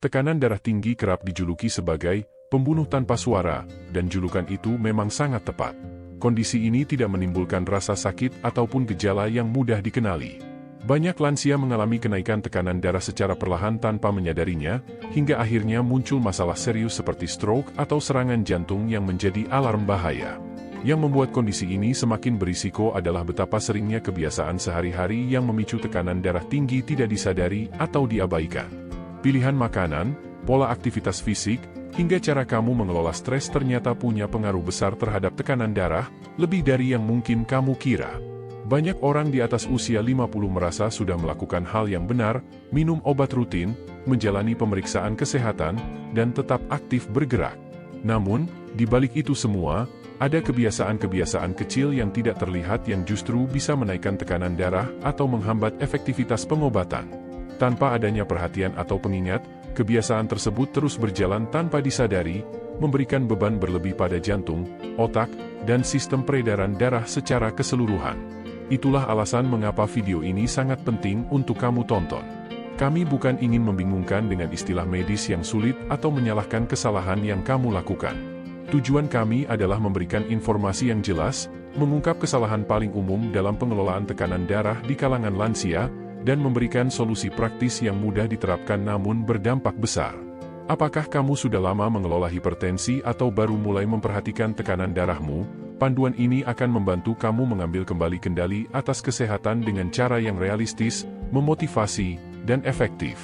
Tekanan darah tinggi kerap dijuluki sebagai pembunuh tanpa suara, dan julukan itu memang sangat tepat. Kondisi ini tidak menimbulkan rasa sakit ataupun gejala yang mudah dikenali. Banyak lansia mengalami kenaikan tekanan darah secara perlahan tanpa menyadarinya, hingga akhirnya muncul masalah serius seperti stroke atau serangan jantung yang menjadi alarm bahaya. Yang membuat kondisi ini semakin berisiko adalah betapa seringnya kebiasaan sehari-hari yang memicu tekanan darah tinggi tidak disadari atau diabaikan. Pilihan makanan, pola aktivitas fisik, hingga cara kamu mengelola stres ternyata punya pengaruh besar terhadap tekanan darah, lebih dari yang mungkin kamu kira. Banyak orang di atas usia 50 merasa sudah melakukan hal yang benar, minum obat rutin, menjalani pemeriksaan kesehatan, dan tetap aktif bergerak. Namun, di balik itu semua, ada kebiasaan-kebiasaan kecil yang tidak terlihat yang justru bisa menaikkan tekanan darah atau menghambat efektivitas pengobatan. Tanpa adanya perhatian atau pengingat, kebiasaan tersebut terus berjalan tanpa disadari, memberikan beban berlebih pada jantung, otak, dan sistem peredaran darah secara keseluruhan. Itulah alasan mengapa video ini sangat penting untuk kamu tonton. Kami bukan ingin membingungkan dengan istilah medis yang sulit atau menyalahkan kesalahan yang kamu lakukan. Tujuan kami adalah memberikan informasi yang jelas, mengungkap kesalahan paling umum dalam pengelolaan tekanan darah di kalangan lansia, dan memberikan solusi praktis yang mudah diterapkan namun berdampak besar. Apakah kamu sudah lama mengelola hipertensi atau baru mulai memperhatikan tekanan darahmu? Panduan ini akan membantu kamu mengambil kembali kendali atas kesehatan dengan cara yang realistis, memotivasi, dan efektif.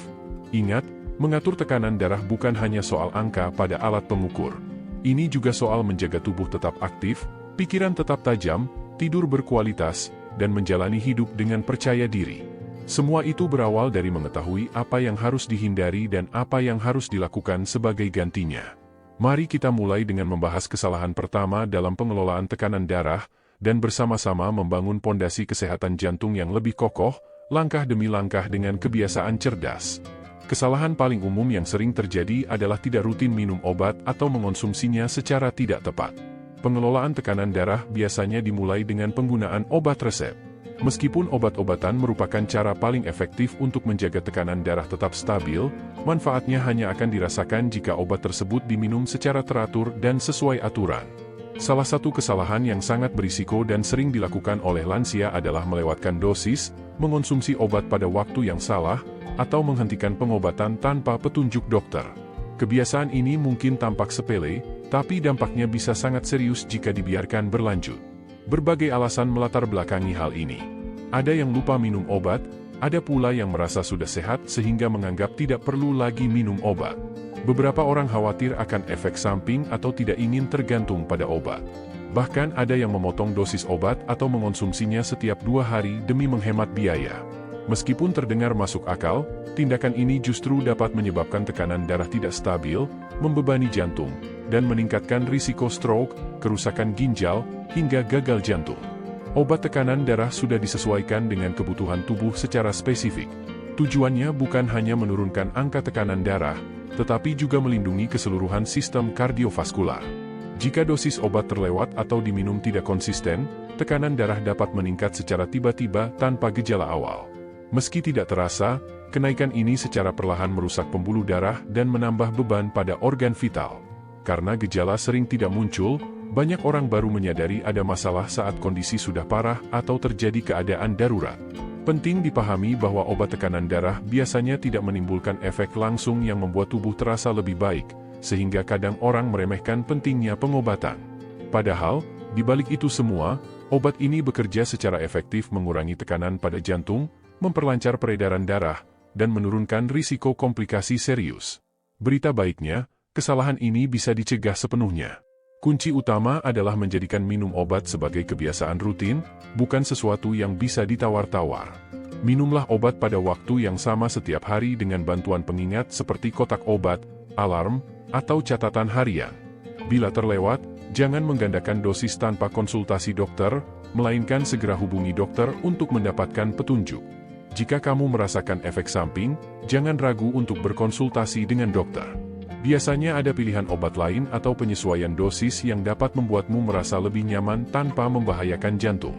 Ingat, mengatur tekanan darah bukan hanya soal angka pada alat pengukur. Ini juga soal menjaga tubuh tetap aktif, pikiran tetap tajam, tidur berkualitas, dan menjalani hidup dengan percaya diri. Semua itu berawal dari mengetahui apa yang harus dihindari dan apa yang harus dilakukan sebagai gantinya. Mari kita mulai dengan membahas kesalahan pertama dalam pengelolaan tekanan darah, dan bersama-sama membangun pondasi kesehatan jantung yang lebih kokoh, langkah demi langkah dengan kebiasaan cerdas. Kesalahan paling umum yang sering terjadi adalah tidak rutin minum obat atau mengonsumsinya secara tidak tepat. Pengelolaan tekanan darah biasanya dimulai dengan penggunaan obat resep. Meskipun obat-obatan merupakan cara paling efektif untuk menjaga tekanan darah tetap stabil, manfaatnya hanya akan dirasakan jika obat tersebut diminum secara teratur dan sesuai aturan. Salah satu kesalahan yang sangat berisiko dan sering dilakukan oleh lansia adalah melewatkan dosis, mengonsumsi obat pada waktu yang salah, atau menghentikan pengobatan tanpa petunjuk dokter. Kebiasaan ini mungkin tampak sepele, tapi dampaknya bisa sangat serius jika dibiarkan berlanjut. Berbagai alasan melatar belakangi hal ini. Ada yang lupa minum obat, ada pula yang merasa sudah sehat sehingga menganggap tidak perlu lagi minum obat. Beberapa orang khawatir akan efek samping atau tidak ingin tergantung pada obat. Bahkan ada yang memotong dosis obat atau mengonsumsinya setiap 2 hari demi menghemat biaya. Meskipun terdengar masuk akal, tindakan ini justru dapat menyebabkan tekanan darah tidak stabil, membebani jantung, dan meningkatkan risiko stroke, kerusakan ginjal, hingga gagal jantung. Obat tekanan darah sudah disesuaikan dengan kebutuhan tubuh secara spesifik. Tujuannya bukan hanya menurunkan angka tekanan darah, tetapi juga melindungi keseluruhan sistem kardiovaskular. Jika dosis obat terlewat atau diminum tidak konsisten, tekanan darah dapat meningkat secara tiba-tiba tanpa gejala awal. Meski tidak terasa, kenaikan ini secara perlahan merusak pembuluh darah dan menambah beban pada organ vital. Karena gejala sering tidak muncul, banyak orang baru menyadari ada masalah saat kondisi sudah parah atau terjadi keadaan darurat. Penting dipahami bahwa obat tekanan darah biasanya tidak menimbulkan efek langsung yang membuat tubuh terasa lebih baik, sehingga kadang orang meremehkan pentingnya pengobatan. Padahal, di balik itu semua, obat ini bekerja secara efektif mengurangi tekanan pada jantung, memperlancar peredaran darah, dan menurunkan risiko komplikasi serius. Berita baiknya, kesalahan ini bisa dicegah sepenuhnya. Kunci utama adalah menjadikan minum obat sebagai kebiasaan rutin, bukan sesuatu yang bisa ditawar-tawar. Minumlah obat pada waktu yang sama setiap hari dengan bantuan pengingat seperti kotak obat, alarm, atau catatan harian. Bila terlewat, jangan menggandakan dosis tanpa konsultasi dokter, melainkan segera hubungi dokter untuk mendapatkan petunjuk. Jika kamu merasakan efek samping, jangan ragu untuk berkonsultasi dengan dokter. Biasanya ada pilihan obat lain atau penyesuaian dosis yang dapat membuatmu merasa lebih nyaman tanpa membahayakan jantung.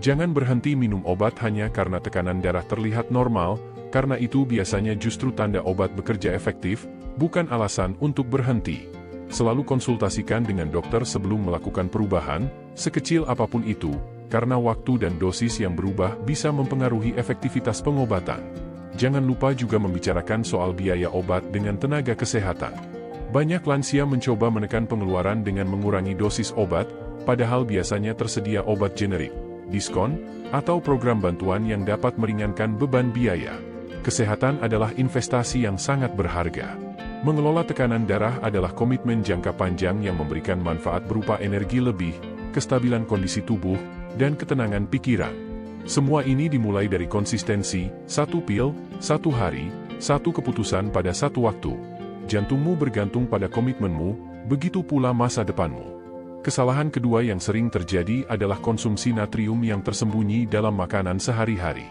Jangan berhenti minum obat hanya karena tekanan darah terlihat normal, karena itu biasanya justru tanda obat bekerja efektif, bukan alasan untuk berhenti. Selalu konsultasikan dengan dokter sebelum melakukan perubahan, sekecil apapun itu, karena waktu dan dosis yang berubah bisa mempengaruhi efektivitas pengobatan. Jangan lupa juga membicarakan soal biaya obat dengan tenaga kesehatan. Banyak lansia mencoba menekan pengeluaran dengan mengurangi dosis obat, padahal biasanya tersedia obat generik, diskon, atau program bantuan yang dapat meringankan beban biaya. Kesehatan adalah investasi yang sangat berharga. Mengelola tekanan darah adalah komitmen jangka panjang yang memberikan manfaat berupa energi lebih, kestabilan kondisi tubuh, dan ketenangan pikiran. Semua ini dimulai dari konsistensi, 1 pil, 1 hari, 1 keputusan pada 1 waktu. Jantungmu bergantung pada komitmenmu, begitu pula masa depanmu. Kesalahan kedua yang sering terjadi adalah konsumsi natrium yang tersembunyi dalam makanan sehari-hari.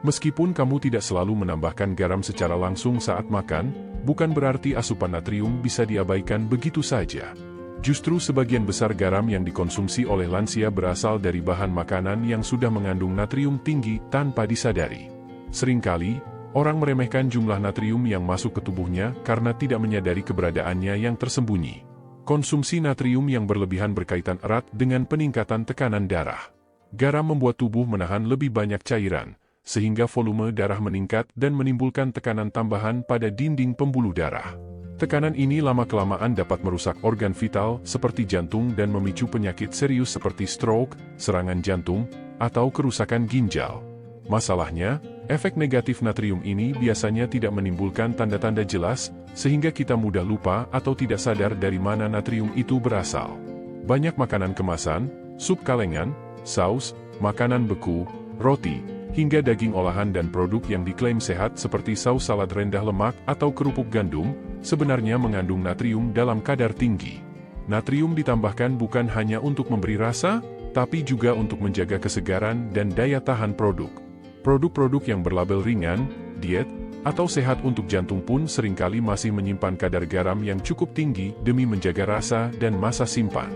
Meskipun kamu tidak selalu menambahkan garam secara langsung saat makan, bukan berarti asupan natrium bisa diabaikan begitu saja. Justru sebagian besar garam yang dikonsumsi oleh lansia berasal dari bahan makanan yang sudah mengandung natrium tinggi tanpa disadari. Seringkali, orang meremehkan jumlah natrium yang masuk ke tubuhnya karena tidak menyadari keberadaannya yang tersembunyi. Konsumsi natrium yang berlebihan berkaitan erat dengan peningkatan tekanan darah. Garam membuat tubuh menahan lebih banyak cairan, sehingga volume darah meningkat dan menimbulkan tekanan tambahan pada dinding pembuluh darah. Tekanan ini lama-kelamaan dapat merusak organ vital seperti jantung dan memicu penyakit serius seperti stroke, serangan jantung, atau kerusakan ginjal. Masalahnya, efek negatif natrium ini biasanya tidak menimbulkan tanda-tanda jelas, sehingga kita mudah lupa atau tidak sadar dari mana natrium itu berasal. Banyak makanan kemasan, sup kalengan, saus, makanan beku, roti, hingga daging olahan dan produk yang diklaim sehat seperti saus salad rendah lemak atau kerupuk gandum, sebenarnya mengandung natrium dalam kadar tinggi. Natrium ditambahkan bukan hanya untuk memberi rasa, tapi juga untuk menjaga kesegaran dan daya tahan produk. Produk-produk yang berlabel ringan, diet, atau sehat untuk jantung pun seringkali masih menyimpan kadar garam yang cukup tinggi demi menjaga rasa dan masa simpan.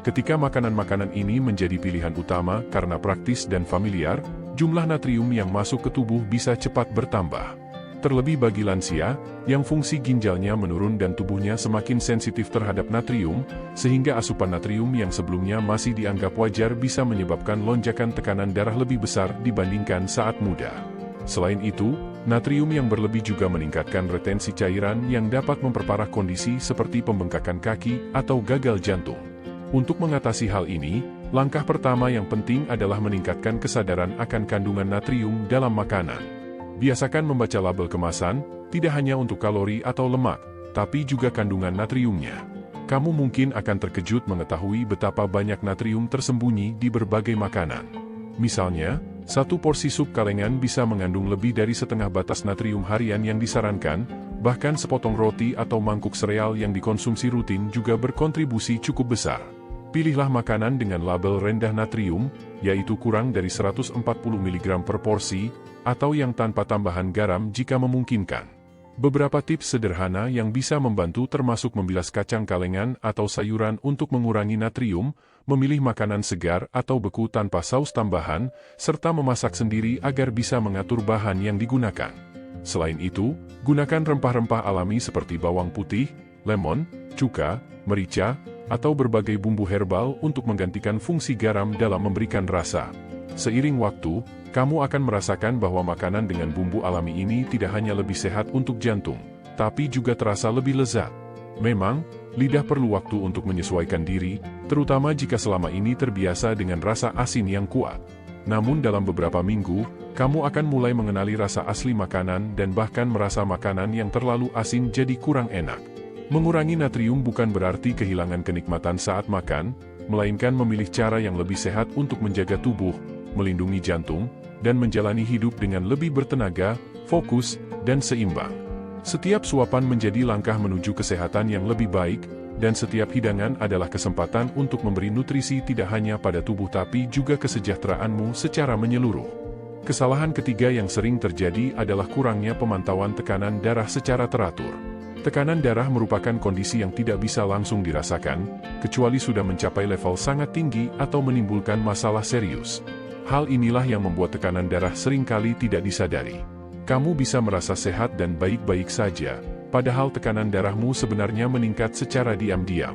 Ketika makanan-makanan ini menjadi pilihan utama karena praktis dan familiar, jumlah natrium yang masuk ke tubuh bisa cepat bertambah. Terlebih bagi lansia, yang fungsi ginjalnya menurun dan tubuhnya semakin sensitif terhadap natrium, sehingga asupan natrium yang sebelumnya masih dianggap wajar bisa menyebabkan lonjakan tekanan darah lebih besar dibandingkan saat muda. Selain itu, natrium yang berlebih juga meningkatkan retensi cairan yang dapat memperparah kondisi seperti pembengkakan kaki atau gagal jantung. Untuk mengatasi hal ini, langkah pertama yang penting adalah meningkatkan kesadaran akan kandungan natrium dalam makanan. Biasakan membaca label kemasan, tidak hanya untuk kalori atau lemak, tapi juga kandungan natriumnya. Kamu mungkin akan terkejut mengetahui betapa banyak natrium tersembunyi di berbagai makanan. Misalnya, 1 porsi sup kalengan bisa mengandung lebih dari setengah batas natrium harian yang disarankan, bahkan sepotong roti atau mangkuk sereal yang dikonsumsi rutin juga berkontribusi cukup besar. Pilihlah makanan dengan label rendah natrium, yaitu kurang dari 140 mg per porsi, atau yang tanpa tambahan garam jika memungkinkan. Beberapa tips sederhana yang bisa membantu termasuk membilas kacang kalengan atau sayuran untuk mengurangi natrium, memilih makanan segar atau beku tanpa saus tambahan, serta memasak sendiri agar bisa mengatur bahan yang digunakan. Selain itu, gunakan rempah-rempah alami seperti bawang putih, lemon, cuka, merica, atau berbagai bumbu herbal untuk menggantikan fungsi garam dalam memberikan rasa. Seiring waktu, kamu akan merasakan bahwa makanan dengan bumbu alami ini tidak hanya lebih sehat untuk jantung, tapi juga terasa lebih lezat. Memang, lidah perlu waktu untuk menyesuaikan diri, terutama jika selama ini terbiasa dengan rasa asin yang kuat. Namun dalam beberapa minggu, kamu akan mulai mengenali rasa asli makanan dan bahkan merasa makanan yang terlalu asin jadi kurang enak. Mengurangi natrium bukan berarti kehilangan kenikmatan saat makan, melainkan memilih cara yang lebih sehat untuk menjaga tubuh, melindungi jantung, dan menjalani hidup dengan lebih bertenaga, fokus, dan seimbang. Setiap suapan menjadi langkah menuju kesehatan yang lebih baik, dan setiap hidangan adalah kesempatan untuk memberi nutrisi tidak hanya pada tubuh tapi juga kesejahteraanmu secara menyeluruh. Kesalahan ketiga yang sering terjadi adalah kurangnya pemantauan tekanan darah secara teratur. Tekanan darah merupakan kondisi yang tidak bisa langsung dirasakan, kecuali sudah mencapai level sangat tinggi atau menimbulkan masalah serius. Hal inilah yang membuat tekanan darah seringkali tidak disadari. Kamu bisa merasa sehat dan baik-baik saja, padahal tekanan darahmu sebenarnya meningkat secara diam-diam.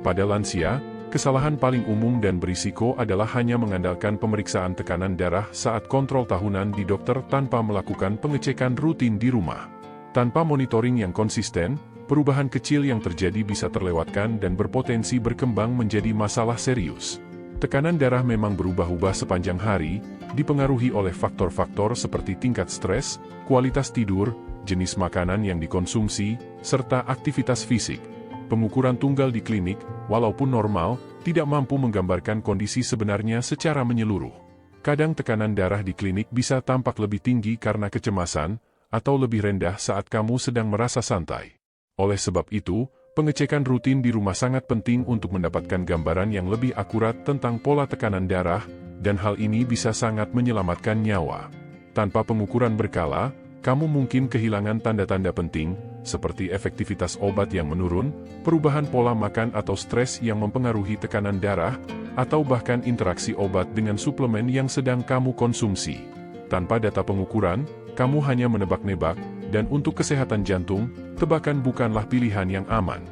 Pada lansia, kesalahan paling umum dan berisiko adalah hanya mengandalkan pemeriksaan tekanan darah saat kontrol tahunan di dokter tanpa melakukan pengecekan rutin di rumah. Tanpa monitoring yang konsisten, perubahan kecil yang terjadi bisa terlewatkan dan berpotensi berkembang menjadi masalah serius. Tekanan darah memang berubah-ubah sepanjang hari, dipengaruhi oleh faktor-faktor seperti tingkat stres, kualitas tidur, jenis makanan yang dikonsumsi, serta aktivitas fisik. Pengukuran tunggal di klinik, walaupun normal, tidak mampu menggambarkan kondisi sebenarnya secara menyeluruh. Kadang tekanan darah di klinik bisa tampak lebih tinggi karena kecemasan, atau lebih rendah saat kamu sedang merasa santai. Oleh sebab itu, pengecekan rutin di rumah sangat penting untuk mendapatkan gambaran yang lebih akurat tentang pola tekanan darah, dan hal ini bisa sangat menyelamatkan nyawa. Tanpa pengukuran berkala, kamu mungkin kehilangan tanda-tanda penting, seperti efektivitas obat yang menurun, perubahan pola makan atau stres yang mempengaruhi tekanan darah, atau bahkan interaksi obat dengan suplemen yang sedang kamu konsumsi. Tanpa data pengukuran, kamu hanya menebak-nebak, dan untuk kesehatan jantung, tebakan bukanlah pilihan yang aman.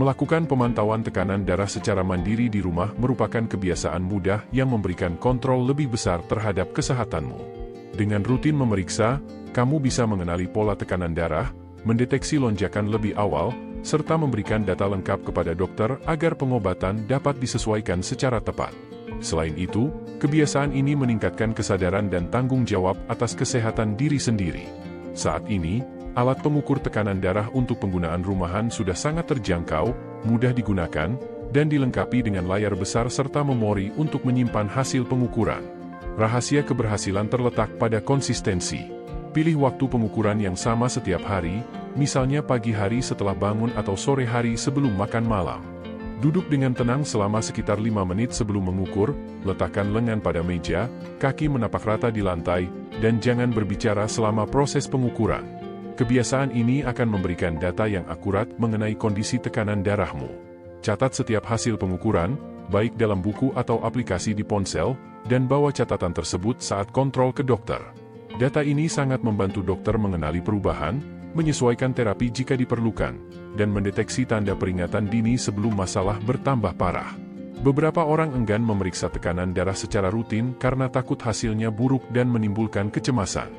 Melakukan pemantauan tekanan darah secara mandiri di rumah merupakan kebiasaan mudah yang memberikan kontrol lebih besar terhadap kesehatanmu. Dengan rutin memeriksa, kamu bisa mengenali pola tekanan darah, mendeteksi lonjakan lebih awal, serta memberikan data lengkap kepada dokter agar pengobatan dapat disesuaikan secara tepat. Selain itu, kebiasaan ini meningkatkan kesadaran dan tanggung jawab atas kesehatan diri sendiri. Saat ini, alat pengukur tekanan darah untuk penggunaan rumahan sudah sangat terjangkau, mudah digunakan, dan dilengkapi dengan layar besar serta memori untuk menyimpan hasil pengukuran. Rahasia keberhasilan terletak pada konsistensi. Pilih waktu pengukuran yang sama setiap hari, misalnya pagi hari setelah bangun atau sore hari sebelum makan malam. Duduk dengan tenang selama sekitar 5 menit sebelum mengukur, letakkan lengan pada meja, kaki menapak rata di lantai, dan jangan berbicara selama proses pengukuran. Kebiasaan ini akan memberikan data yang akurat mengenai kondisi tekanan darahmu. Catat setiap hasil pengukuran, baik dalam buku atau aplikasi di ponsel, dan bawa catatan tersebut saat kontrol ke dokter. Data ini sangat membantu dokter mengenali perubahan, menyesuaikan terapi jika diperlukan, dan mendeteksi tanda peringatan dini sebelum masalah bertambah parah. Beberapa orang enggan memeriksa tekanan darah secara rutin karena takut hasilnya buruk dan menimbulkan kecemasan.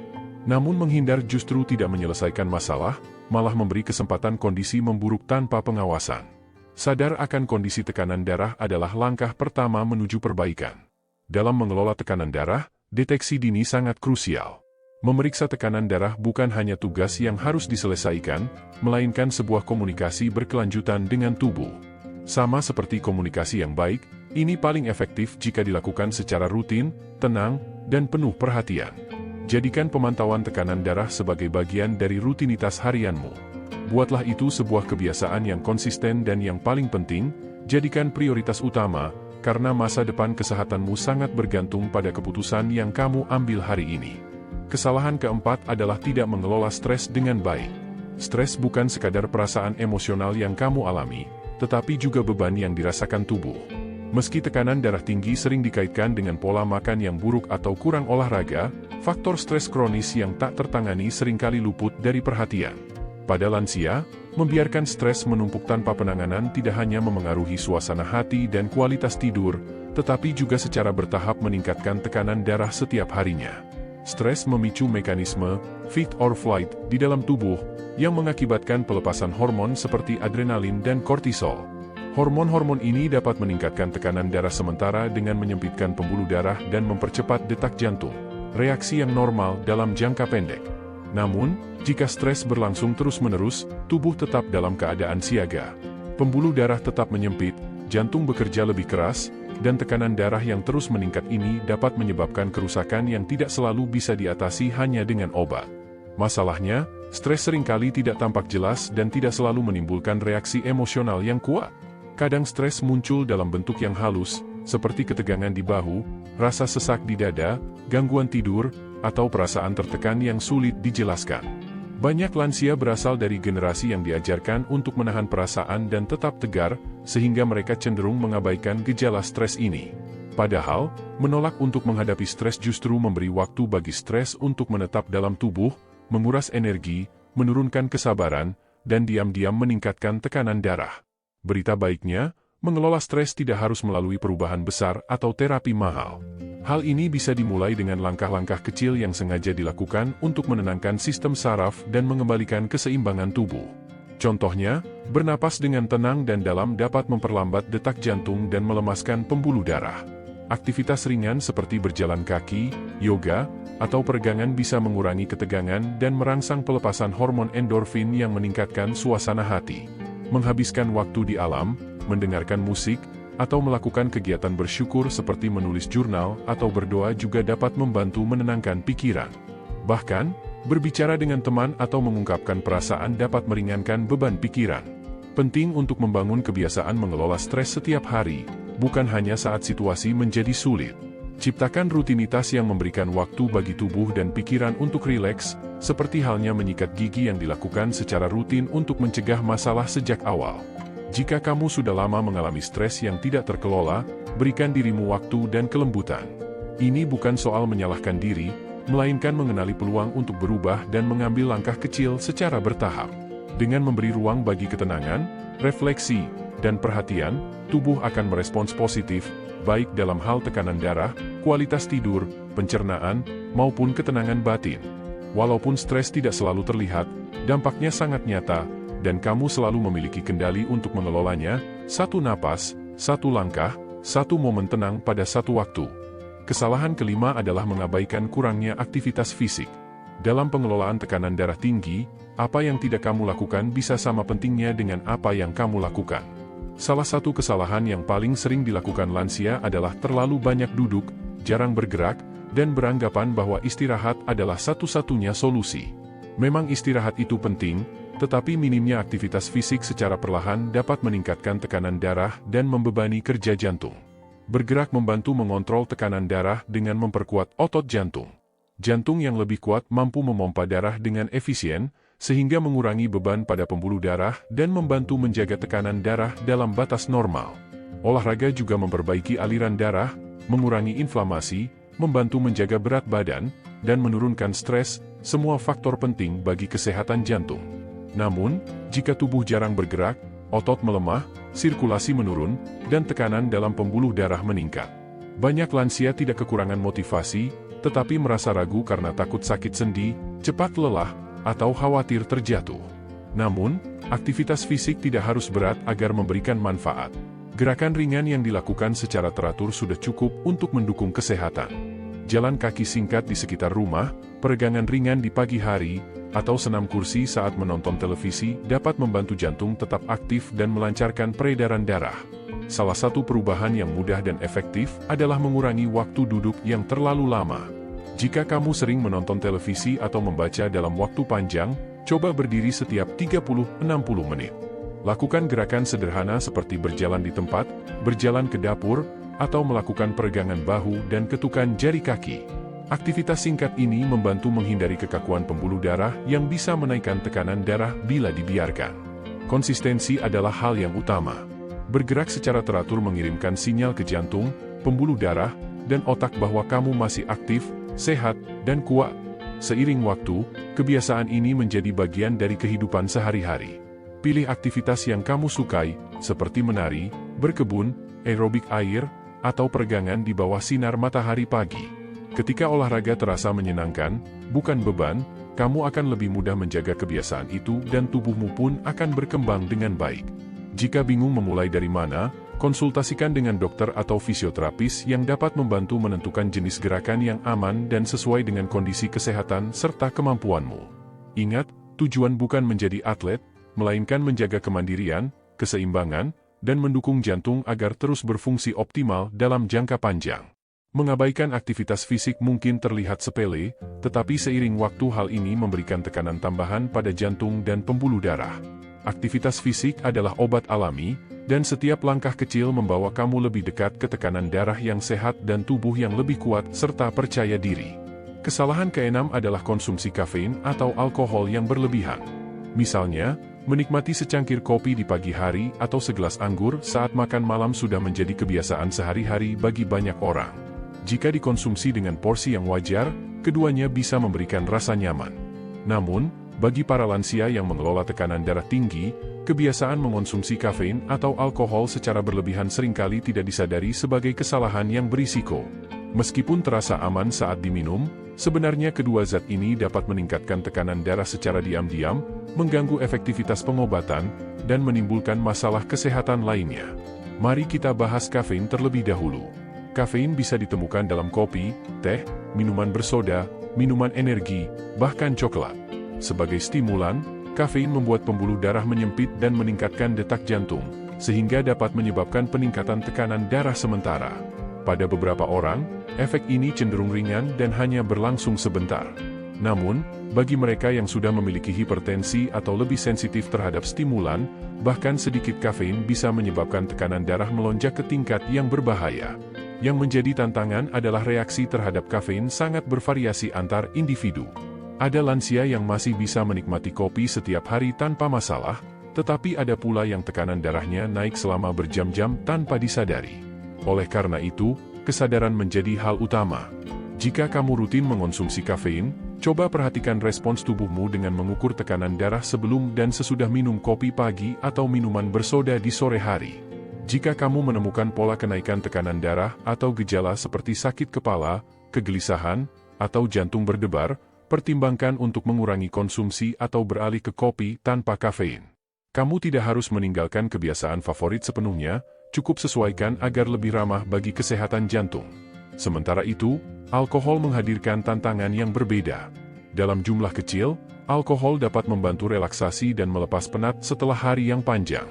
Namun menghindar justru tidak menyelesaikan masalah, malah memberi kesempatan kondisi memburuk tanpa pengawasan. Sadar akan kondisi tekanan darah adalah langkah pertama menuju perbaikan. Dalam mengelola tekanan darah, deteksi dini sangat krusial. Memeriksa tekanan darah bukan hanya tugas yang harus diselesaikan, melainkan sebuah komunikasi berkelanjutan dengan tubuh. Sama seperti komunikasi yang baik, ini paling efektif jika dilakukan secara rutin, tenang, dan penuh perhatian. Jadikan pemantauan tekanan darah sebagai bagian dari rutinitas harianmu. Buatlah itu sebuah kebiasaan yang konsisten dan yang paling penting, jadikan prioritas utama, karena masa depan kesehatanmu sangat bergantung pada keputusan yang kamu ambil hari ini. Kesalahan keempat adalah tidak mengelola stres dengan baik. Stres bukan sekadar perasaan emosional yang kamu alami, tetapi juga beban yang dirasakan tubuh. Meski tekanan darah tinggi sering dikaitkan dengan pola makan yang buruk atau kurang olahraga, faktor stres kronis yang tak tertangani seringkali luput dari perhatian. Pada lansia, membiarkan stres menumpuk tanpa penanganan tidak hanya memengaruhi suasana hati dan kualitas tidur, tetapi juga secara bertahap meningkatkan tekanan darah setiap harinya. Stres memicu mekanisme fight or flight di dalam tubuh yang mengakibatkan pelepasan hormon seperti adrenalin dan kortisol. Hormon-hormon ini dapat meningkatkan tekanan darah sementara dengan menyempitkan pembuluh darah dan mempercepat detak jantung, reaksi yang normal dalam jangka pendek. Namun, jika stres berlangsung terus-menerus, tubuh tetap dalam keadaan siaga. Pembuluh darah tetap menyempit, jantung bekerja lebih keras, dan tekanan darah yang terus meningkat ini dapat menyebabkan kerusakan yang tidak selalu bisa diatasi hanya dengan obat. Masalahnya, stres seringkali tidak tampak jelas dan tidak selalu menimbulkan reaksi emosional yang kuat. Kadang stres muncul dalam bentuk yang halus, seperti ketegangan di bahu, rasa sesak di dada, gangguan tidur, atau perasaan tertekan yang sulit dijelaskan. Banyak lansia berasal dari generasi yang diajarkan untuk menahan perasaan dan tetap tegar, sehingga mereka cenderung mengabaikan gejala stres ini. Padahal, menolak untuk menghadapi stres justru memberi waktu bagi stres untuk menetap dalam tubuh, menguras energi, menurunkan kesabaran, dan diam-diam meningkatkan tekanan darah. Berita baiknya, mengelola stres tidak harus melalui perubahan besar atau terapi mahal. Hal ini bisa dimulai dengan langkah-langkah kecil yang sengaja dilakukan untuk menenangkan sistem saraf dan mengembalikan keseimbangan tubuh. Contohnya, bernapas dengan tenang dan dalam dapat memperlambat detak jantung dan melemaskan pembuluh darah. Aktivitas ringan seperti berjalan kaki, yoga, atau peregangan bisa mengurangi ketegangan dan merangsang pelepasan hormon endorfin yang meningkatkan suasana hati. Menghabiskan waktu di alam, mendengarkan musik, atau melakukan kegiatan bersyukur seperti menulis jurnal atau berdoa juga dapat membantu menenangkan pikiran. Bahkan, berbicara dengan teman atau mengungkapkan perasaan dapat meringankan beban pikiran. Penting untuk membangun kebiasaan mengelola stres setiap hari, bukan hanya saat situasi menjadi sulit. Ciptakan rutinitas yang memberikan waktu bagi tubuh dan pikiran untuk rileks, seperti halnya menyikat gigi yang dilakukan secara rutin untuk mencegah masalah sejak awal. Jika kamu sudah lama mengalami stres yang tidak terkelola, berikan dirimu waktu dan kelembutan. Ini bukan soal menyalahkan diri, melainkan mengenali peluang untuk berubah dan mengambil langkah kecil secara bertahap. Dengan memberi ruang bagi ketenangan, refleksi, dan perhatian, tubuh akan merespons positif, baik dalam hal tekanan darah, kualitas tidur, pencernaan, maupun ketenangan batin. Walaupun stres tidak selalu terlihat, dampaknya sangat nyata, dan kamu selalu memiliki kendali untuk mengelolanya, satu napas, satu langkah, satu momen tenang pada satu waktu. Kesalahan kelima adalah mengabaikan kurangnya aktivitas fisik. Dalam pengelolaan tekanan darah tinggi, apa yang tidak kamu lakukan bisa sama pentingnya dengan apa yang kamu lakukan. Salah satu kesalahan yang paling sering dilakukan lansia adalah terlalu banyak duduk, jarang bergerak, dan beranggapan bahwa istirahat adalah satu-satunya solusi. Memang istirahat itu penting, tetapi minimnya aktivitas fisik secara perlahan dapat meningkatkan tekanan darah dan membebani kerja jantung. Bergerak membantu mengontrol tekanan darah dengan memperkuat otot jantung. Jantung yang lebih kuat mampu memompa darah dengan efisien, sehingga mengurangi beban pada pembuluh darah dan membantu menjaga tekanan darah dalam batas normal. Olahraga juga memperbaiki aliran darah, mengurangi inflamasi, membantu menjaga berat badan, dan menurunkan stres, semua faktor penting bagi kesehatan jantung. Namun, jika tubuh jarang bergerak, otot melemah, sirkulasi menurun, dan tekanan dalam pembuluh darah meningkat. Banyak lansia tidak kekurangan motivasi, tetapi merasa ragu karena takut sakit sendi, cepat lelah, atau khawatir terjatuh. Namun, aktivitas fisik tidak harus berat agar memberikan manfaat. Gerakan ringan yang dilakukan secara teratur sudah cukup untuk mendukung kesehatan. Jalan kaki singkat di sekitar rumah, peregangan ringan di pagi hari, atau senam kursi saat menonton televisi dapat membantu jantung tetap aktif dan melancarkan peredaran darah. Salah satu perubahan yang mudah dan efektif adalah mengurangi waktu duduk yang terlalu lama. Jika kamu sering menonton televisi atau membaca dalam waktu panjang, coba berdiri setiap 30-60 menit. Lakukan gerakan sederhana seperti berjalan di tempat, berjalan ke dapur, atau melakukan peregangan bahu dan ketukan jari kaki. Aktivitas singkat ini membantu menghindari kekakuan pembuluh darah yang bisa menaikkan tekanan darah bila dibiarkan. Konsistensi adalah hal yang utama. Bergerak secara teratur mengirimkan sinyal ke jantung, pembuluh darah, dan otak bahwa kamu masih aktif, sehat, dan kuat. Seiring waktu, kebiasaan ini menjadi bagian dari kehidupan sehari-hari. Pilih aktivitas yang kamu sukai, seperti menari, berkebun, aerobik air, atau peregangan di bawah sinar matahari pagi. Ketika olahraga terasa menyenangkan, bukan beban, kamu akan lebih mudah menjaga kebiasaan itu dan tubuhmu pun akan berkembang dengan baik. Jika bingung memulai dari mana, konsultasikan dengan dokter atau fisioterapis yang dapat membantu menentukan jenis gerakan yang aman dan sesuai dengan kondisi kesehatan serta kemampuanmu. Ingat, tujuan bukan menjadi atlet, melainkan menjaga kemandirian, keseimbangan, dan mendukung jantung agar terus berfungsi optimal dalam jangka panjang. Mengabaikan aktivitas fisik mungkin terlihat sepele, tetapi seiring waktu hal ini memberikan tekanan tambahan pada jantung dan pembuluh darah. Aktivitas fisik adalah obat alami, dan setiap langkah kecil membawa kamu lebih dekat ke tekanan darah yang sehat dan tubuh yang lebih kuat serta percaya diri. Kesalahan keenam adalah konsumsi kafein atau alkohol yang berlebihan. Misalnya, menikmati secangkir kopi di pagi hari atau segelas anggur saat makan malam sudah menjadi kebiasaan sehari-hari bagi banyak orang. Jika dikonsumsi dengan porsi yang wajar, keduanya bisa memberikan rasa nyaman. Namun, Bagi para lansia yang mengelola tekanan darah tinggi, kebiasaan mengonsumsi kafein atau alkohol secara berlebihan seringkali tidak disadari sebagai kesalahan yang berisiko. Meskipun terasa aman saat diminum, sebenarnya kedua zat ini dapat meningkatkan tekanan darah secara diam-diam, mengganggu efektivitas pengobatan, dan menimbulkan masalah kesehatan lainnya. Mari kita bahas kafein terlebih dahulu. Kafein bisa ditemukan dalam kopi, teh, minuman bersoda, minuman energi, bahkan coklat. Sebagai stimulan, kafein membuat pembuluh darah menyempit dan meningkatkan detak jantung, sehingga dapat menyebabkan peningkatan tekanan darah sementara. Pada beberapa orang, efek ini cenderung ringan dan hanya berlangsung sebentar. Namun, bagi mereka yang sudah memiliki hipertensi atau lebih sensitif terhadap stimulan, bahkan sedikit kafein bisa menyebabkan tekanan darah melonjak ke tingkat yang berbahaya. Yang menjadi tantangan adalah reaksi terhadap kafein sangat bervariasi antar individu. Ada lansia yang masih bisa menikmati kopi setiap hari tanpa masalah, tetapi ada pula yang tekanan darahnya naik selama berjam-jam tanpa disadari. Oleh karena itu, kesadaran menjadi hal utama. Jika kamu rutin mengonsumsi kafein, coba perhatikan respons tubuhmu dengan mengukur tekanan darah sebelum dan sesudah minum kopi pagi atau minuman bersoda di sore hari. Jika kamu menemukan pola kenaikan tekanan darah atau gejala seperti sakit kepala, kegelisahan, atau jantung berdebar, pertimbangkan untuk mengurangi konsumsi atau beralih ke kopi tanpa kafein. Kamu tidak harus meninggalkan kebiasaan favorit sepenuhnya, cukup sesuaikan agar lebih ramah bagi kesehatan jantung. Sementara itu, alkohol menghadirkan tantangan yang berbeda. Dalam jumlah kecil, alkohol dapat membantu relaksasi dan melepas penat setelah hari yang panjang.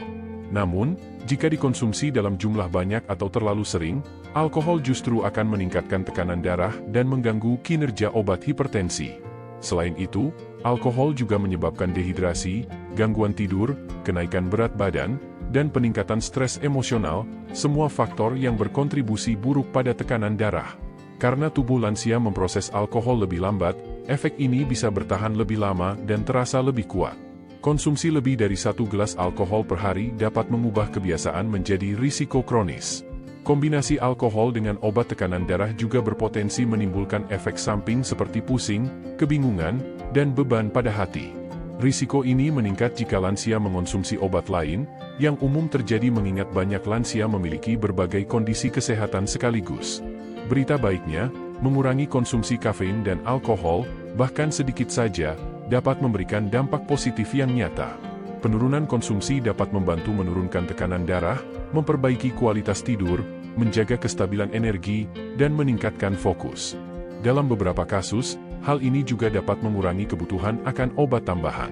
Namun, jika dikonsumsi dalam jumlah banyak atau terlalu sering, alkohol justru akan meningkatkan tekanan darah dan mengganggu kinerja obat hipertensi. Selain itu, alkohol juga menyebabkan dehidrasi, gangguan tidur, kenaikan berat badan, dan peningkatan stres emosional, semua faktor yang berkontribusi buruk pada tekanan darah. Karena tubuh lansia memproses alkohol lebih lambat, efek ini bisa bertahan lebih lama dan terasa lebih kuat. Konsumsi lebih dari 1 gelas alkohol per hari dapat mengubah kebiasaan menjadi risiko kronis. Kombinasi alkohol dengan obat tekanan darah juga berpotensi menimbulkan efek samping seperti pusing, kebingungan, dan beban pada hati. Risiko ini meningkat jika lansia mengonsumsi obat lain, yang umum terjadi mengingat banyak lansia memiliki berbagai kondisi kesehatan sekaligus. Berita baiknya, mengurangi konsumsi kafein dan alkohol, bahkan sedikit saja, dapat memberikan dampak positif yang nyata. Penurunan konsumsi dapat membantu menurunkan tekanan darah, memperbaiki kualitas tidur, menjaga kestabilan energi, dan meningkatkan fokus. Dalam beberapa kasus, hal ini juga dapat mengurangi kebutuhan akan obat tambahan.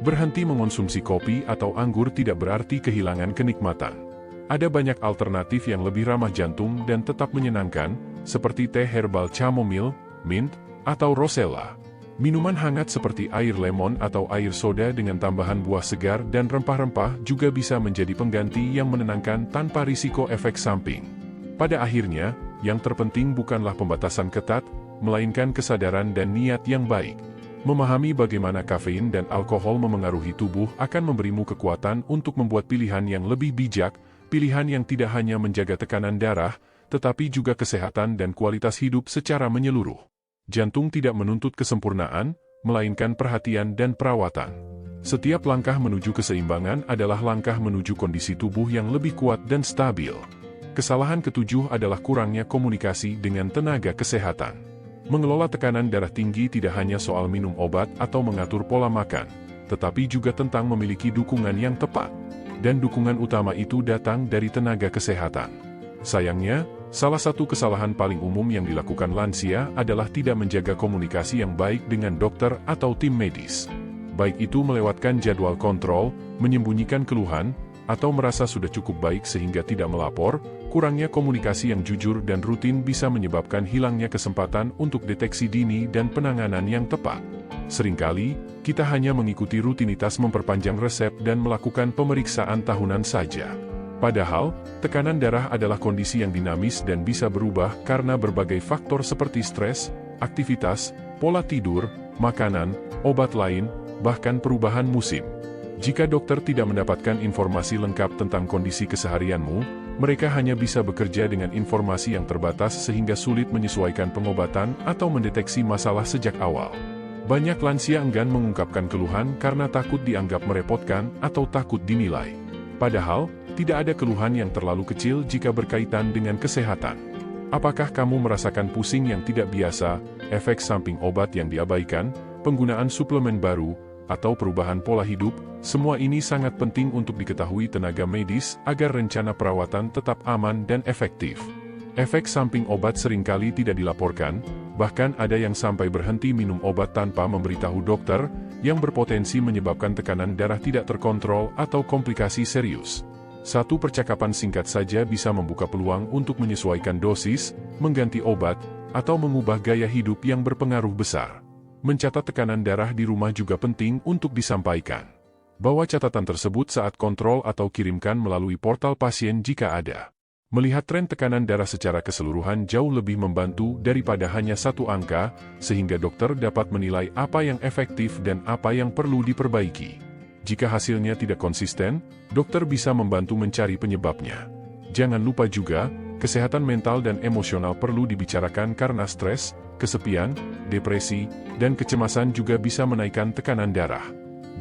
Berhenti mengonsumsi kopi atau anggur tidak berarti kehilangan kenikmatan. Ada banyak alternatif yang lebih ramah jantung dan tetap menyenangkan, seperti teh herbal chamomile, mint, atau rosella. Minuman hangat seperti air lemon atau air soda dengan tambahan buah segar dan rempah-rempah juga bisa menjadi pengganti yang menenangkan tanpa risiko efek samping. Pada akhirnya, yang terpenting bukanlah pembatasan ketat, melainkan kesadaran dan niat yang baik. Memahami bagaimana kafein dan alkohol memengaruhi tubuh akan memberimu kekuatan untuk membuat pilihan yang lebih bijak, pilihan yang tidak hanya menjaga tekanan darah, tetapi juga kesehatan dan kualitas hidup secara menyeluruh. Jantung tidak menuntut kesempurnaan, melainkan perhatian dan perawatan. Setiap langkah menuju keseimbangan adalah langkah menuju kondisi tubuh yang lebih kuat dan stabil. Kesalahan ketujuh adalah kurangnya komunikasi dengan tenaga kesehatan. Mengelola tekanan darah tinggi tidak hanya soal minum obat atau mengatur pola makan, tetapi juga tentang memiliki dukungan yang tepat. Dan dukungan utama itu datang dari tenaga kesehatan. Sayangnya, salah satu kesalahan paling umum yang dilakukan lansia adalah tidak menjaga komunikasi yang baik dengan dokter atau tim medis. Baik itu melewatkan jadwal kontrol, menyembunyikan keluhan, atau merasa sudah cukup baik sehingga tidak melapor. Kurangnya komunikasi yang jujur dan rutin bisa menyebabkan hilangnya kesempatan untuk deteksi dini dan penanganan yang tepat. Seringkali, kita hanya mengikuti rutinitas memperpanjang resep dan melakukan pemeriksaan tahunan saja. Padahal, tekanan darah adalah kondisi yang dinamis dan bisa berubah karena berbagai faktor seperti stres, aktivitas, pola tidur, makanan, obat lain, bahkan perubahan musim. Jika dokter tidak mendapatkan informasi lengkap tentang kondisi keseharianmu, mereka hanya bisa bekerja dengan informasi yang terbatas sehingga sulit menyesuaikan pengobatan atau mendeteksi masalah sejak awal. Banyak lansia enggan mengungkapkan keluhan karena takut dianggap merepotkan atau takut dinilai. Padahal, tidak ada keluhan yang terlalu kecil jika berkaitan dengan kesehatan. Apakah kamu merasakan pusing yang tidak biasa, efek samping obat yang diabaikan, penggunaan suplemen baru, atau perubahan pola hidup? Semua ini sangat penting untuk diketahui tenaga medis agar rencana perawatan tetap aman dan efektif. Efek samping obat seringkali tidak dilaporkan, bahkan ada yang sampai berhenti minum obat tanpa memberitahu dokter, yang berpotensi menyebabkan tekanan darah tidak terkontrol atau komplikasi serius. Satu percakapan singkat saja bisa membuka peluang untuk menyesuaikan dosis, mengganti obat, atau mengubah gaya hidup yang berpengaruh besar. Mencatat tekanan darah di rumah juga penting untuk disampaikan. Bawa catatan tersebut saat kontrol atau kirimkan melalui portal pasien jika ada. Melihat tren tekanan darah secara keseluruhan jauh lebih membantu daripada hanya satu angka, sehingga dokter dapat menilai apa yang efektif dan apa yang perlu diperbaiki. Jika hasilnya tidak konsisten, dokter bisa membantu mencari penyebabnya. Jangan lupa juga, kesehatan mental dan emosional perlu dibicarakan karena stres, kesepian, depresi, dan kecemasan juga bisa menaikkan tekanan darah.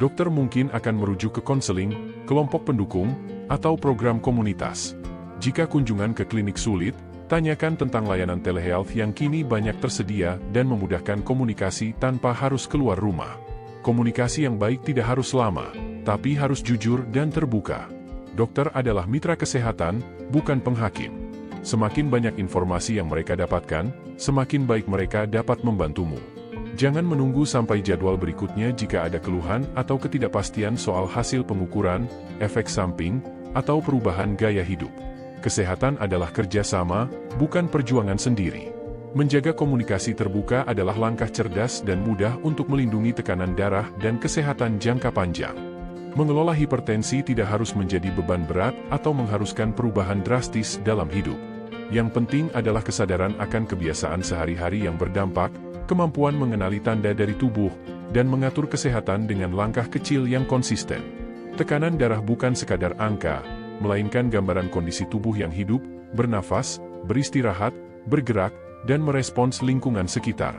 Dokter mungkin akan merujuk ke konseling, kelompok pendukung, atau program komunitas. Jika kunjungan ke klinik sulit, tanyakan tentang layanan telehealth yang kini banyak tersedia dan memudahkan komunikasi tanpa harus keluar rumah. Komunikasi yang baik tidak harus lama, tapi harus jujur dan terbuka. Dokter adalah mitra kesehatan, bukan penghakim. Semakin banyak informasi yang mereka dapatkan, semakin baik mereka dapat membantumu. Jangan menunggu sampai jadwal berikutnya jika ada keluhan atau ketidakpastian soal hasil pengukuran, efek samping, atau perubahan gaya hidup. Kesehatan adalah kerjasama, bukan perjuangan sendiri. Menjaga komunikasi terbuka adalah langkah cerdas dan mudah untuk melindungi tekanan darah dan kesehatan jangka panjang. Mengelola hipertensi tidak harus menjadi beban berat atau mengharuskan perubahan drastis dalam hidup. Yang penting adalah kesadaran akan kebiasaan sehari-hari yang berdampak, kemampuan mengenali tanda dari tubuh, dan mengatur kesehatan dengan langkah kecil yang konsisten. Tekanan darah bukan sekadar angka, melainkan gambaran kondisi tubuh yang hidup, bernafas, beristirahat, bergerak, dan merespons lingkungan sekitar.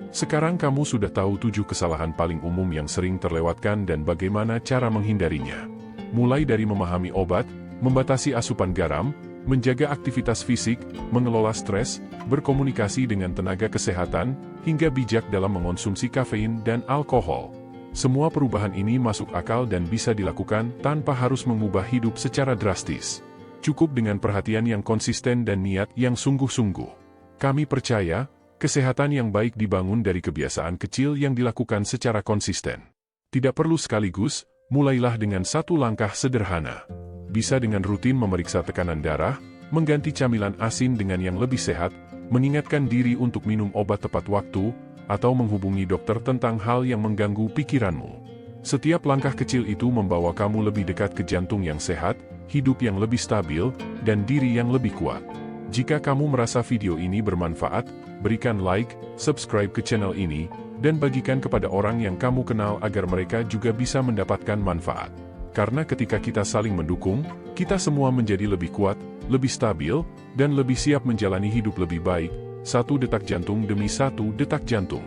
Sekarang kamu sudah tahu 7 kesalahan paling umum yang sering terlewatkan dan bagaimana cara menghindarinya. Mulai dari memahami obat, membatasi asupan garam, menjaga aktivitas fisik, mengelola stres, berkomunikasi dengan tenaga kesehatan, hingga bijak dalam mengonsumsi kafein dan alkohol. Semua perubahan ini masuk akal dan bisa dilakukan tanpa harus mengubah hidup secara drastis. Cukup dengan perhatian yang konsisten dan niat yang sungguh-sungguh. Kami percaya, kesehatan yang baik dibangun dari kebiasaan kecil yang dilakukan secara konsisten. Tidak perlu sekaligus, mulailah dengan satu langkah sederhana. Bisa dengan rutin memeriksa tekanan darah, mengganti camilan asin dengan yang lebih sehat, mengingatkan diri untuk minum obat tepat waktu, atau menghubungi dokter tentang hal yang mengganggu pikiranmu. Setiap langkah kecil itu membawa kamu lebih dekat ke jantung yang sehat, hidup yang lebih stabil, dan diri yang lebih kuat. Jika kamu merasa video ini bermanfaat, berikan like, subscribe ke channel ini, dan bagikan kepada orang yang kamu kenal agar mereka juga bisa mendapatkan manfaat. Karena ketika kita saling mendukung, kita semua menjadi lebih kuat, lebih stabil, dan lebih siap menjalani hidup lebih baik. 1 detak jantung demi 1 detak jantung.